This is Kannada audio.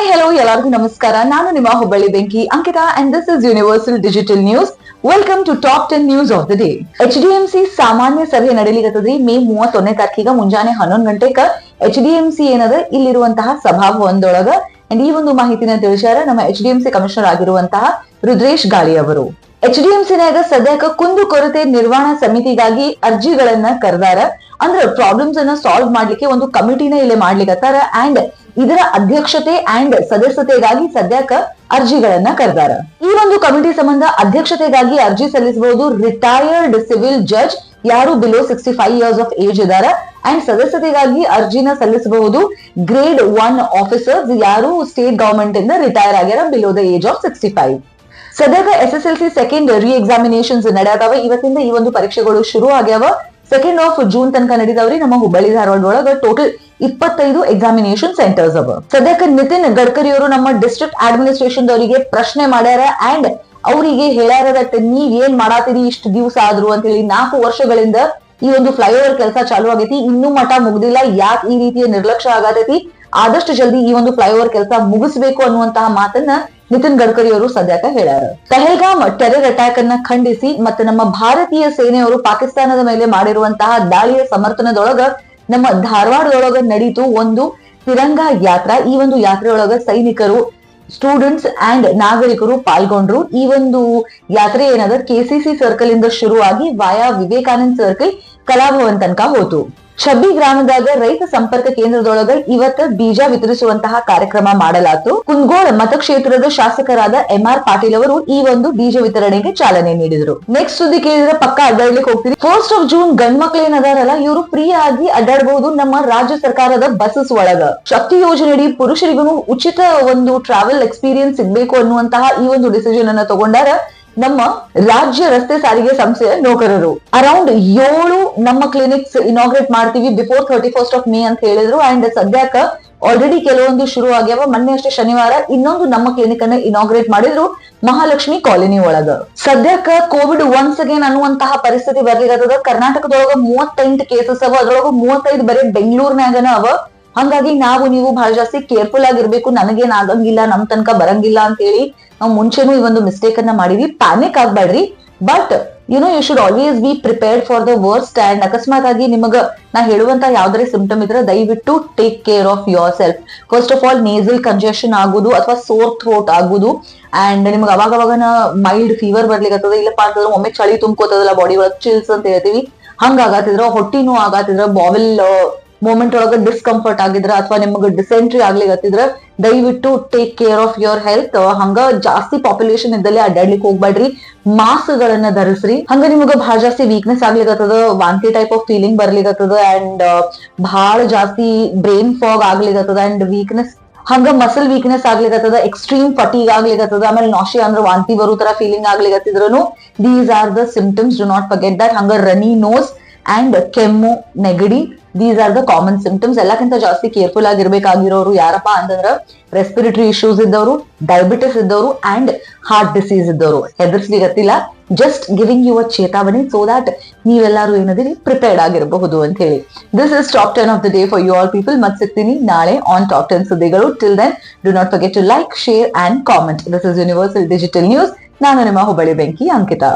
ಹಾಯ್ ಹಲೋ ಎಲ್ಲರಿಗೂ ನಮಸ್ಕಾರ. ನಾನು ನಿಮ್ಮ ಹುಬ್ಬಳ್ಳಿ ಬೆಂಕಿ Ankita and this is Universal Digital News. Welcome to top 10 news of the day. HDMC ಸಾಮಾನ್ಯ ಸಭೆ ನಡೀಲಿಕತ್ತದ್ರಿ ಮೇ 31ನೇ ತಾರೀಕಿಗೆ ಮುಂಜಾನೆ 11 ಗಂಟೆಕ HDMC ಏನದ ಇಲ್ಲಿರುವಂತಹ ಸಭಾಭವನದೊಳಗ. ಅಂಡ್ ಈ ಒಂದು ಮಾಹಿತಿನ ತಿಳಿಸ್ಯಾರ ನಮ್ಮ HDMC ಕಮಿಷನರ್ ಆಗಿರುವಂತಹ ರುದ್ರೇಶ್ ಗಾಳಿ ಅವರು. HDMCನಾಗ ಸದ್ಯಕ್ಕೆ ಕುಂದು ಕೊರತೆ ನಿರ್ವಹಣಾ ಸಮಿತಿಗಾಗಿ ಅರ್ಜಿಗಳನ್ನ ಕರೆದಾರ. ಅಂದ್ರೆ ಪ್ರಾಬ್ಲಮ್ಸ್ ಅನ್ನ ಸಾಲ್ವ್ ಮಾಡ್ಲಿಕ್ಕೆ ಒಂದು ಕಮಿಟಿನ ಇಲ್ಲಿ ಮಾಡ್ಲಿಕತ್ತಾರ ಅಂಡ್ ಇದರ ಅಧ್ಯಕ್ಷತೆ ಅಂಡ್ ಸದಸ್ಯತೆಗಾಗಿ ಸದ್ಯಕ್ಕ ಅರ್ಜಿಗಳನ್ನ ಕರೆದಾರ. ಈ ಒಂದು ಕಮಿಟಿ ಸಂಬಂಧ ಅಧ್ಯಕ್ಷತೆಗಾಗಿ ಅರ್ಜಿ ಸಲ್ಲಿಸಬಹುದು ರಿಟೈರ್ಡ್ ಸಿವಿಲ್ ಜಡ್ಜ್ ಯಾರು ಬಿಲೋ 65 ಇಯರ್ಸ್ ಆಫ್ ಏಜ್ ಇದಾರ ಅಂಡ್ ಸದಸ್ಯತೆಗಾಗಿ ಅರ್ಜಿನ ಸಲ್ಲಿಸಬಹುದು ಗ್ರೇಡ್ 1 ಆಫೀಸರ್ಸ್ ಯಾರು ಸ್ಟೇಟ್ ಗವರ್ಮೆಂಟ್ ಇಂದ ರಿಟೈರ್ ಆಗ್ಯಾರ ಬಿಲೋ ದ ಏಜ್ ಆಫ್ 65. ಸದ್ಯಕ್ಕೆ SSLC ಸೆಕೆಂಡ್ ರೀ ಎಕ್ಸಾಮಿನೇಷನ್ಸ್ ನಡೆಯತಾವ. ಇವತ್ತಿಂದ ಈ ಒಂದು ಪರೀಕ್ಷೆಗಳು ಶುರು ಆಗ್ಯಾವ. 2nd ಆಫ್ ಜೂನ್ ತನಕ ನಡೀತಾವ್ರಿ. ನಮ್ಮ ಹುಬ್ಬಳ್ಳಿ ಧಾರವಾಡ ಒಳಗ ಟೋಟಲ್ 25 ಎಕ್ಸಾಮಿನೇಷನ್ ಸೆಂಟರ್ಸ್ ಅವ. ಸದ್ಯಕ್ಕೆ ನಿತಿನ್ ಗಡ್ಕರಿ ಅವರು ನಮ್ಮ ಡಿಸ್ಟ್ರಿಕ್ಟ್ ಅಡ್ಮಿನಿಸ್ಟ್ರೇಷನ್ ದವರಿಗೆ ಪ್ರಶ್ನೆ ಮಾಡ್ಯಾರ ಅಂಡ್ ಅವರಿಗೆ ಹೇಳ್ಯಾರ ದಟ್ ನೀವ್ ಏನ್ ಮಾಡಾತಿರಿ ಇಷ್ಟು ದಿವಸ ಆದ್ರು ಅಂತ ಹೇಳಿ. 4 ವರ್ಷಗಳಿಂದ ಈ ಒಂದು ಫ್ಲೈಓವರ್ ಕೆಲಸ ಚಾಲು ಆಗೈತಿ, ಇನ್ನೂ ಮಠ ಮುಗ್ದಿಲ್ಲ, ಯಾಕೆ ಈ ರೀತಿಯ ನಿರ್ಲಕ್ಷ್ಯ ಆಗತೈತಿ, ಆದಷ್ಟು ಜಲ್ದಿ ಈ ಒಂದು ಫ್ಲೈಓವರ್ ಕೆಲಸ ಮುಗಿಸ್ಬೇಕು ಅನ್ನುವಂತಹ ಮಾತನ್ನ ನಿತಿನ್ ಗಡ್ಕರಿ ಅವರು ಸದ್ಯಕ್ಕೆ ಹೇಳ್ಯಾರ. ಪಹಲ್ಗಾಮ್ ಟೆರರ್ ಅಟ್ಯಾಕ್ ಅನ್ನ ಖಂಡಿಸಿ ಮತ್ತೆ ನಮ್ಮ ಭಾರತೀಯ ಸೇನೆಯವರು ಪಾಕಿಸ್ತಾನದ ಮೇಲೆ ಮಾಡಿರುವಂತಹ ದಾಳಿಯ ಸಮರ್ಥನದೊಳಗ ನಮ್ಮ ಧಾರವಾಡದೊಳಗ ನಡೀತು ಒಂದು ತಿರಂಗಾ ಯಾತ್ರಾ. ಈ ಒಂದು ಯಾತ್ರೆಯೊಳಗ ಸೈನಿಕರು, ಸ್ಟೂಡೆಂಟ್ಸ್ ಅಂಡ್ ನಾಗರಿಕರು ಪಾಲ್ಗೊಂಡ್ರು. ಈ ಒಂದು ಯಾತ್ರೆ ಏನದ KCC ಸರ್ಕಲ್ ಇಂದ ಶುರುವಾಗಿ ವಾಯಾ ವಿವೇಕಾನಂದ್ ಸರ್ಕಲ್ ಕಲಾಭವನ್ ತನಕ ಹೋತು. ಛಬ್ಬಿ ಗ್ರಾಮದಾಗ ರೈತ ಸಂಪರ್ಕ ಕೇಂದ್ರದೊಳಗ ಇವತ್ತ ಬೀಜ ವಿತರಿಸುವಂತಹ ಕಾರ್ಯಕ್ರಮ ಮಾಡಲಾತು. ಕುಂದಗೋಳ ಮತಕ್ಷೇತ್ರದ ಶಾಸಕರಾದ MR ಪಾಟೀಲ್ ಅವರು ಈ ಒಂದು ಬೀಜ ವಿತರಣೆಗೆ ಚಾಲನೆ ನೀಡಿದ್ರು. ನೆಕ್ಸ್ಟ್ ಸುದ್ದಿ ಕೇಳಿದ್ರೆ ಪಕ್ಕ ಅಡ್ಡಾಡ್ಲಿಕ್ಕೆ ಹೋಗ್ತೀವಿ. 1st ಆಫ್ ಜೂನ್ ಗಂಡ್ ಮಕ್ಳೇನ್ ಅದಾರಲ್ಲ ಇವರು ಫ್ರೀ ಆಗಿ ಅಡ್ಡಾಡಬಹುದು ನಮ್ಮ ರಾಜ್ಯ ಸರ್ಕಾರದ ಬಸ್ಸಸ್ ಒಳಗ. ಶಕ್ತಿ ಯೋಜನೆಯಡಿ ಪುರುಷರಿಗೂ ಉಚಿತ ಒಂದು ಟ್ರಾವೆಲ್ ಎಕ್ಸ್ಪೀರಿಯನ್ಸ್ ಸಿಗ್ಬೇಕು ಅನ್ನುವಂತಹ ಈ ಒಂದು ಡಿಸಿಷನ್ ಅನ್ನ ತಗೊಂಡಾರ ನಮ್ಮ ರಾಜ್ಯ ರಸ್ತೆ ಸಾರಿಗೆ ಸಂಸ್ಥೆಯ ನೌಕರರು. ಅರೌಂಡ್ 7 ನಮ್ಮ ಕ್ಲಿನಿಕ್ಸ್ ಇನಾಗ್ರೇಟ್ ಮಾಡ್ತೀವಿ ಬಿಫೋರ್ 31st ಆಫ್ ಮೇ ಅಂತ ಹೇಳಿದ್ರು ಅಂಡ್ ಸದ್ಯಕ್ಕ ಆಲ್ರೆಡಿ ಕೆಲವೊಂದು ಶುರು ಆಗ್ಯಾವ. ಮೊನ್ನೆ ಅಷ್ಟೇ ಶನಿವಾರ ಇನ್ನೊಂದು ನಮ್ಮ ಕ್ಲಿನಿಕ್ ಅನ್ನ ಇನಾಗ್ರೇಟ್ ಮಾಡಿದ್ರು ಮಹಾಲಕ್ಷ್ಮಿ ಕಾಲೋನಿ ಒಳಗ. ಸದ್ಯಕ್ಕ ಕೋವಿಡ್ ಒನ್ಸ್ ಅಗೇನ್ ಅನ್ನುವಂತಹ ಪರಿಸ್ಥಿತಿ ಬರ್ಲಿಕ್ಕತ್ತದ. ಕರ್ನಾಟಕದೊಳಗ 38 ಕೇಸಸ್ ಅವ, ಅದ್ರೊಳಗ 35 ಬರೀ ಬೆಂಗಳೂರಿನಾಗನ ಅವ. ಹಂಗಾಗಿ ನೀವು ಬಹಳ ಜಾಸ್ತಿ ಕೇರ್ಫುಲ್ ಆಗಿರ್ಬೇಕು. ನನಗೇನ್ ಆಗಂಗಿಲ್ಲ, ನಮ್ ತನಕ ಬರಂಗಿಲ್ಲ ಅಂತ ಹೇಳಿ ನಾವು ಮುಂಚೆನೂ ಈ ಒಂದು ಮಿಸ್ಟೇಕ್ ಅನ್ನ ಮಾಡಿದ್ವಿ. ಪ್ಯಾನಿಕ್ ಆಗ್ಬೇಡ್ರಿ, but you should always be prepared for the worst. And ಅಕಸ್ಮಾತ್ ಆಗಿ ನಿಮಗ ನಾ ಹೇಳುವಂತ ಯಾವ್ದಾರೆ ಸಿಂಪ್ಟಮ್ ಇದ್ರೆ ದಯವಿಟ್ಟು take care of yourself. First of all nasal congestion ಆಗುದು ಅಥವಾ ಸೋರ್ ಥ್ರೋಟ್ ಆಗುದು ಅಂಡ್ ನಿಮ್ಗೆ ಅವಾಗ ಮೈಲ್ಡ್ ಫೀವರ್ ಬರ್ಲಿಕ್ಕತ್ತದ, ಇಲ್ಲಪ್ಪ ಅಂತಂದ್ರೆ ಒಮ್ಮೆ ಚಳಿ ತುಂಬ್ಕೋತದಲ್ಲ ಬಾಡಿ ಒಳಗ್ ಚಿಲ್ಸ್ ಅಂತ ಹೇಳ್ತೀವಿ, ಹಂಗ ಆಗತ್ತಿದ್ರ, ಹೊಟ್ಟಿನೂ ಆಗತ್ತಿದ್ರ, ಬಾವೆಲ್ ಮೂಮೆಂಟ್ ಒಳಗ ಡಿಸ್ಕಂಫರ್ಟ್ ಆಗಿದ್ರ ಅಥವಾ ನಿಮ್ಗೆ ಡಿಸೆಂಟ್ರಿ ಆಗ್ಲಿಕತ್ತಿದ್ರ ದಯವಿಟ್ಟು take care of your health. ಹಂಗ ಜಾಸ್ತಿ ಪಾಪ್ಯುಲೇಷನ್ ಇದ್ದಲ್ಲಿ ಅಡ್ಡಾಡ್ಲಿಕ್ಕೆ ಹೋಗ್ಬೇಡ್ರಿ. ಮಾಸ್ಕ್ ಗಳನ್ನ ಧರಿಸ್ರಿ. ಹಂಗ ನಿಮಗ ಬಹಳ ಜಾಸ್ತಿ ವೀಕ್ನೆಸ್ ಆಗ್ಲಿಕತ್ತದ, ವಾಂತಿ ಟೈಪ್ ಆಫ್ ಫೀಲಿಂಗ್ ಬರ್ಲಿಕತ್ತದ ಅಂಡ್ ಬಹಳ ಜಾಸ್ತಿ ಬ್ರೈನ್ ಫಾಗ್ ಆಗ್ಲಿಕತ್ತದ ಅಂಡ್ ವೀಕ್ನೆಸ್, ಹಂಗ ಮಸಲ್ ವೀಕ್ನೆಸ್ ಆಗ್ಲಿಕತ್ತದ, ಎಕ್ಸ್ಟ್ರೀಮ್ ಫಟೀಗ್ ಆಗ್ಲಿಕತ್ತದ, ಆಮೇಲೆ ನಾಶಿಯಾ ಅಂದ್ರೆ ವಾಂತಿ ಬರೋ ತರ ಫೀಲಿಂಗ್ ಆಗ್ಲಿಕತ್ತಿದ್ರು these are the symptoms. Do not forget that. ಹಂಗ ರನಿ ನೋಸ್ ಅಂಡ್ ಕೆಮ್ಮು, ನೆಗಡಿ, these are the common symptoms. ಎಲ್ಲಕ್ಕಿಂತ ಜಾಸ್ತಿ ಕೇರ್ಫುಲ್ ಆಗಿರ್ಬೇಕಾಗಿರೋರು ಯಾರಪ್ಪ ಅಂತಂದ್ರ ರೆಸ್ಪಿರೇಟರಿ ಇಶ್ಯೂಸ್ ಇದ್ದವರು, ಡಯಾಬಿಟಿಸ್ ಇದ್ದವರು ಅಂಡ್ ಹಾರ್ಟ್ ಡಿಸೀಸ್ ಇದ್ದವರು. ಹೆದರ್ಸ್ಲಿಗತ್ತಿಲ್ಲ, just giving you a ಚೇತಾವಣೆ so that ನೀವೆಲ್ಲರೂ ಏನದಿರಿ ಪ್ರಿಪೇರ್ಡ್ ಆಗಿರಬಹುದು ಅಂತ ಹೇಳಿ. This is top 10 of the day for you all people. ಮತ್ತೆ ಸಿಗ್ತೀನಿ ನಾಳೆ ಆನ್ ಟಾಪ್ 10 ಸುದ್ದಿಗಳು. Till then do not forget to like, share and comment. This is Universal Digital News. ನಾನು ನಿಮ್ಮ ಹುಬ್ಬಳ್ಳಿ ಬೆಂಕಿ ಅಂಕಿತಾ.